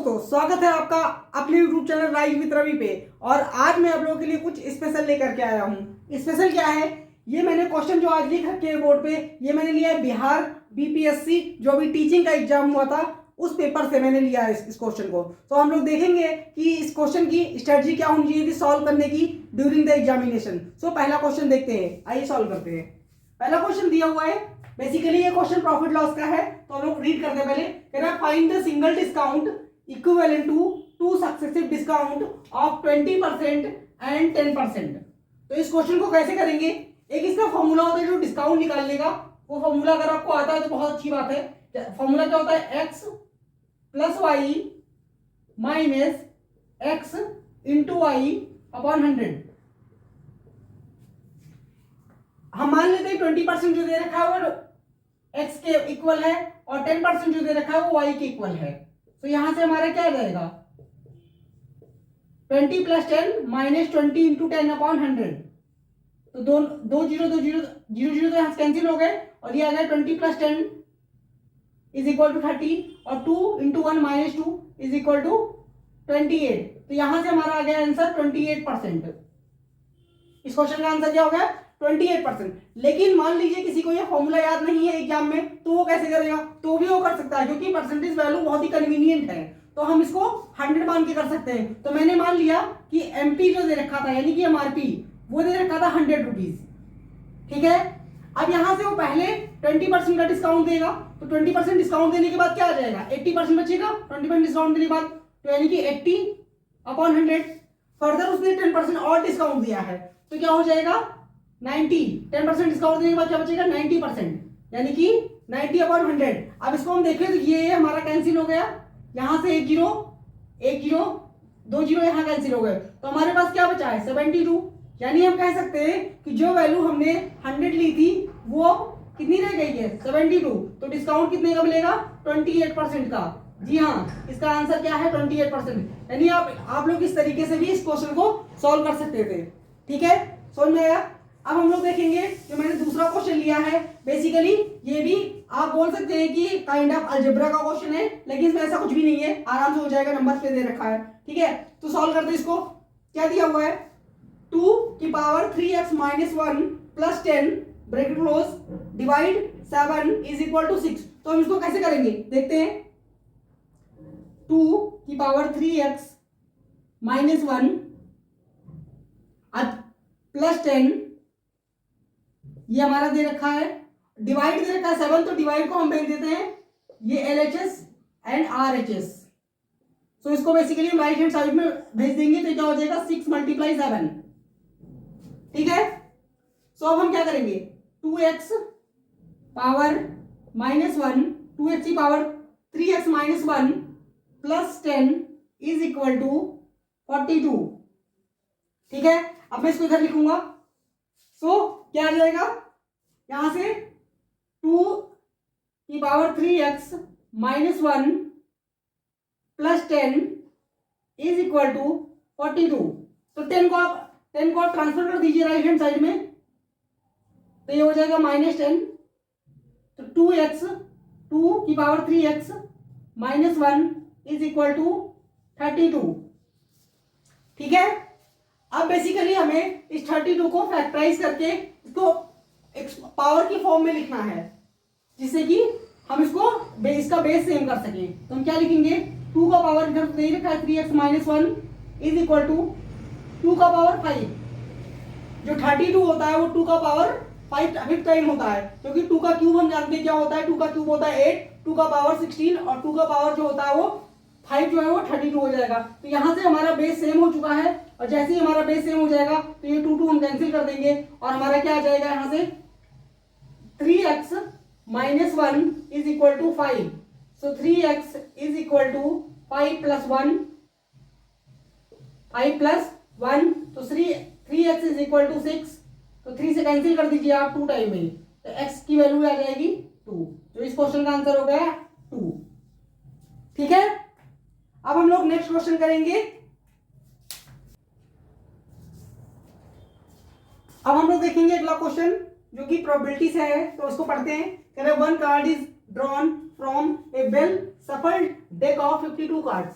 दोस्तों, स्वागत है आपका अपने YouTube channel Rise with Ravi पे। और आज मैं आप लोगों के लिए कुछ स्पेशल लेकर के आया हूँ। स्पेशल क्या है, ये मैंने क्वेश्चन जो आज लिख रखे हैं बोर्ड पे, ये मैंने लिया है बिहार बीपीएससी जो भी टीचिंग का एग्जाम हुआ था उस पेपर से मैंने लिया है इस क्वेश्चन को। तो हम लोग देखेंगे कि इस क्वेश्चन की स्ट्रेटजी क्या होनी चाहिए थी सॉल्व करने की ड्यूरिंग द एग्जामिनेशन। सो पहला क्वेश्चन देखते हैं, आइए सॉल्व करते हैं। पहला क्वेश्चन दिया हुआ है, बेसिकली ये क्वेश्चन प्रॉफिट लॉस का है, तो हम लोग रीड करते हैं। पहले कह रहा है find the single discount equivalent to two successive discount of 20% and 10%। तो इस क्वेश्चन को कैसे करेंगे, एक इसका फॉर्मूला होता है जो डिस्काउंट निकालने का। वो फॉर्मूला अगर आपको आता है तो बहुत अच्छी बात है। फॉर्मूला क्या होता है, x plus y minus x into y upon 100। हम मान लेते हैं 20% जो दे रखा है वो x के इक्वल है और 10% जो दे रखा है वो y के इक्वल है। तो यहां से हमारा क्या जाएगा, 20 प्लस 10 माइनस 20 इंटू 10 अपॉन 100। तो दो जीरो तो यहाँ से कैंसिल हो गए और ये आ गया 20 प्लस 10 इज इक्वल टू 30 और 2 into 1 minus 2 is equal to 28। तो यहां से हमारा आ गया आंसर 28%। इस क्वेश्चन का आंसर क्या हो गया, 28%। लेकिन मान लीजिए किसी को ये फॉर्मूला याद नहीं है एग्जाम में, तो वो कैसे करेगा, तो भी वो कर सकता है क्योंकि परसेंटेज वैल्यू बहुत ही कन्वीनियंट है। तो हम इसको 100 मान के कर सकते हैं। तो मैंने मान लिया कि एमपी जो दे रखा था यानी कि एमआरपी वो दे रखा था 100 रुपीज, ठीक है। अब यहां से वो पहले 20% का डिस्काउंट देगा, तो 20% डिस्काउंट देने के बाद क्या आ जाएगा, 80% बचेगा 20% डिस्काउंट देने के बाद, तो यानी कि 80 अपॉन 100। फर्दर उसने 10% और डिस्काउंट दिया है तो क्या हो जाएगा 90। 10% डिस्काउंट देने के बाद क्या बचेगा 90%, यानी कि 90 अपॉन 100। अब इसको हम देखें तो ये हमारा कैंसिल हो गया, यहां से एक जीरो दो जीरो यहाँ कैंसिल हो गए, तो हमारे पास क्या बचा है 72। यानी हम कह सकते हैं कि जो वैल्यू हमने 100 ली थी वो कितनी रह गई है 72। तो डिस्काउंट कितने का मिलेगा 28% का। जी हाँ, इसका आंसर क्या है 28%। यानी आप लोग इस तरीके से भी इस क्वेश्चन को सॉल्व कर सकते थे, ठीक है, समझ में आया। अब हम लोग देखेंगे जो मैंने दूसरा क्वेश्चन लिया है, बेसिकली ये भी आप बोल सकते हैं कि काइंड ऑफ अलजेब्रा का क्वेश्चन है, लेकिन इसमें ऐसा कुछ भी नहीं है, आराम से हो जाएगा, नंबर पे दे रखा है, ठीक है। तो सॉल्व करते हैं इसको। क्या दिया हुआ है, 2 की power 3x minus 1 plus 10 bracket close divide 7 is equal to 6। तो हम इसको कैसे करेंगे देखते हैं। 2 की पावर 3x माइनस 1 प्लस 10 ये हमारा दे रखा है, डिवाइड दे रखा है 7, तो डिवाइड को हम भेज देते हैं ये LHS एंड RHS। सो इसको बेसिकली हम राइट हैंड साइड में भेज देंगे तो क्या हो जाएगा 6 मल्टीप्लाई 7, ठीक है। सो अब हम क्या करेंगे, 2x पावर माइनस 1 2x की power 3x minus 1 plus 10 is equal to 42, ठीक है। अब मैं इसको इधर लिखूंगा। सो क्या आ जाएगा, यहां से 2 की power 3x minus 1 plus 10 is equal to 42। तो 10 को आप ट्रांसफर कर दीजिए राइट हैंड साइड में, तो ये हो जाएगा माइनस 10। तो 2 की power 3x minus 1 is equal to 32, ठीक है। अब बेसिकली हमें इस 32 को फैक्टराइज करके इसको पावर की फॉर्म में लिखना है, जिससे कि हम इसको इसका बेस सेम कर सकें। तो हम क्या लिखेंगे, 2 का पावर इधर दे रखा है 3x minus 1 is equal to 2 का पावर 5। जो 32 होता है वो 2 का पावर 5 टाइम होता है, क्योंकि 2 का क्यूब हम जानते हैं क्या होता है, 2 का क्यूब होता है 8, 2 का पावर 16 और 2 का पावर जो होता है वो 5 जो है वो 32 हो जाएगा। तो यहां से हमारा बेस सेम हो चुका है, और जैसे ही हमारा बेस सेम हो जाएगा तो ये 2 हम कैंसिल कर देंगे और हमारा क्या आ जाएगा, यहां से 3x minus 1 is equal to 5। So 3x is equal to 5 plus 1 तो 3x इज इक्वल टू 6। तो 3 से कैंसिल कर दीजिए आप 2 टाइम में, तो x की वैल्यू आ जाएगी 2। तो इस क्वेश्चन का आंसर हो गया 2, ठीक है। अब हम लोग नेक्स्ट क्वेश्चन करेंगे। अब हम लोग देखेंगे अगला क्वेश्चन जो कि प्रोबेबिलिटी से है, तो उसको पढ़ते हैं। कह रहे 1 card is drawn from A well shuffled deck of 52 cards.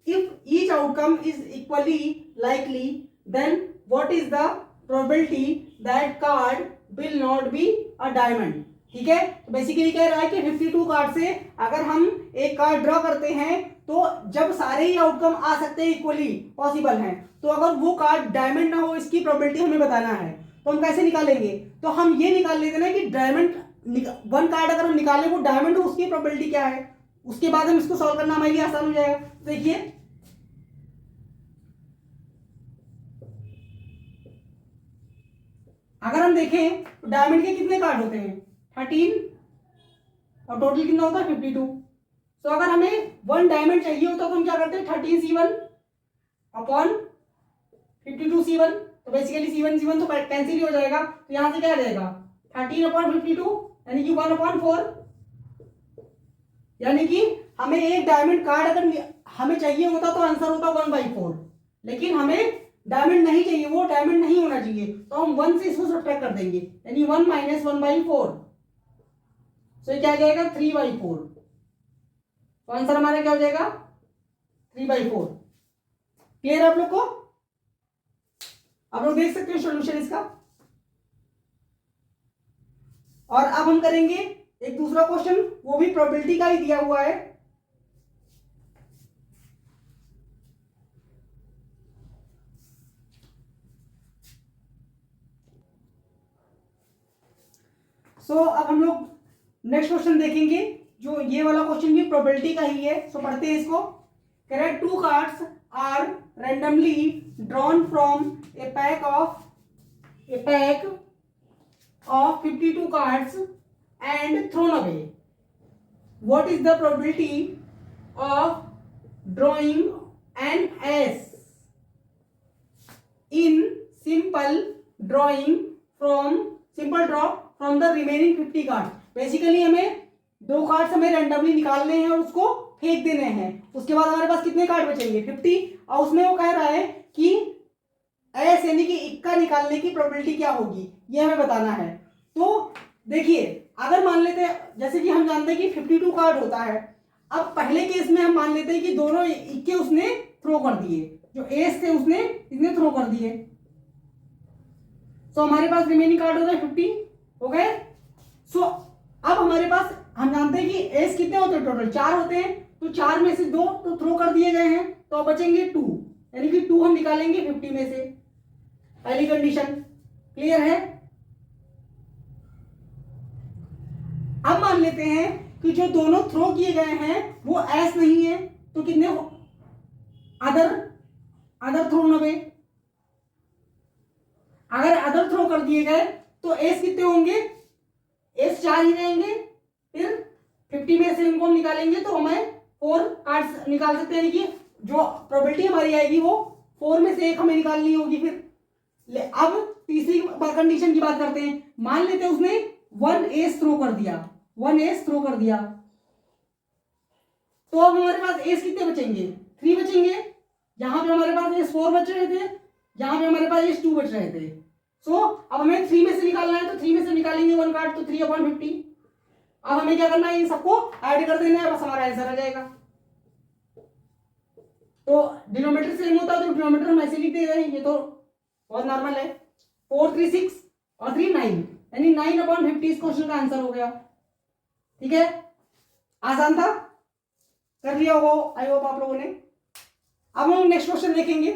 if each outcome is equally likely, then what is the probability that card will not be a diamond? ठीक है, तो बेसिकली कह रहा है कि 52 कार्ड से अगर हम एक कार्ड ड्रॉ करते हैं तो जब सारे ही आउटकम आ सकते हैं इक्वली पॉसिबल हैं, तो अगर वो कार्ड डायमंड ना हो इसकी प्रोबेबिलिटी हमें बताना है। तो हम कैसे निकालेंगे? तो हम ये निकाल लेते ना कि डायमंड वन कार्ड अगर हम निकालें वो डायमंड हो, उसकी प्रोबेबिलिटी क्या है, उसके बाद हम इसको सॉल्व करना हमारे लिए आसान हो जाएगा। देखिए अगर हम देखें तो डायमंड के कितने कार्ड होते हैं? 13 और टोटल कितना होता है? 52। तो अगर हमें वन डायमंड चाहिए होता तो हम क्या करते हैं? 13C1 upon 52C1। तो बेसिकली C1 तो कैंसिल ही हो जाएगा, तो यहां से क्या आ जाएगा? 13 अपॉन 52 यानी कि 1/4। यानी कि हमें एक डायमंड कार्ड अगर हमें चाहिए होता तो आंसर होता 1/4, लेकिन हमें डायमंड नहीं चाहिए, वो डायमंड नहीं होना चाहिए, तो हम 1 से इसको सब्ट्रैक्ट कर देंगे, यानी 1 - 1/4। सो ये क्या आ जाएगा? 3/4। तो आंसर हमारा क्या हो जाएगा? 3/4। क्लियर आप लोग को? आप लोग देख सकते हो सॉल्यूशन इसका। और अब हम करेंगे एक दूसरा क्वेश्चन, वो भी प्रोबेबिलिटी का ही दिया हुआ है। अब हम लोग नेक्स्ट क्वेश्चन देखेंगे, जो ये वाला क्वेश्चन भी प्रोबेबिलिटी का ही है। पढ़ते हैं इसको। कह रहा है 2 cards are randomly drawn from a pack of 52 cards and thrown away. What is the probability of drawing an ace in simple draw from the remaining 50 cards? Basically हमें 2 कार्ड्स हमें रैंडमली निकालने हैं और उसको फेंक देने हैं। उसके बाद हमारे पास कितने कार्ड बचेंगे? 50। और उसमें वो कह रहा है कि एस यानी कि इक्का निकालने की प्रोबेबिलिटी क्या होगी, ये हमें बताना है। तो देखिए अगर मान लेते हैं, जैसे कि हम जानते हैं कि 52 कार्ड होता है। अब पहले केस में हम मान लेते हैं कि दोनों इक्के उसने थ्रो कर दिए, जो एस थे उसने इसने थ्रो कर दिए। सो हमारे पास रिमेनिंग कार्ड हो गए 50 हो गए। सो अब हमारे पास हम जानते हैं कि एस कितने होते हैं? टोटल 4 होते हैं, तो 4 में से 2 तो थ्रो कर दिए गए हैं, तो अब बचेंगे 2, यानी कि 2 हम निकालेंगे 50 में से। पहली कंडीशन क्लियर है। अब मान लेते हैं कि जो दोनों थ्रो किए गए हैं वो एस नहीं है, तो कितने अदर थ्रोन अवे। अगर अदर थ्रो कर दिए गए तो एस कितने होंगे? एस 4 ही रहेंगे। फिर 50 में से इनको हम निकालेंगे तो हमें 4 कार्ड्स निकाल सकते हैं, यानी कि जो प्रोबेबिलिटी हमारी आएगी वो 4 में से 1 हमें निकालनी होगी। फिर अब तीसरी कंडीशन की बात करते हैं। मान लेते हैं उसने 1 एस थ्रो कर दिया, 1 एस थ्रो कर दिया, तो अब हमारे पास एस कितने बचेंगे? 3 बचेंगे। यहां पे हमारे पास एस 4 बच रहे थे, यहां पे हमारे पास एस 2 बच रहे थे। अब हमें 3 में से निकालना है, तो 3 में से निकालेंगे 1 कार्ड, तो 3/50। अब हमें क्या करना है? इन सबको ऐड कर देना है, बस हमारा आंसर आ जाएगा। तो डिनोमिनेटर सेम होता है तो डिनोमिनेटर हम ऐसे लिख दे रहे हैं, ये तो बहुत नॉर्मल है। 4 3 6 और 3 9, यानी 9/50 इस क्वेश्चन का आंसर हो गया। ठीक है, आसान था, कर लिया होगा आई होप आप लोगों ने। अब हम नेक्स्ट क्वेश्चन देखेंगे।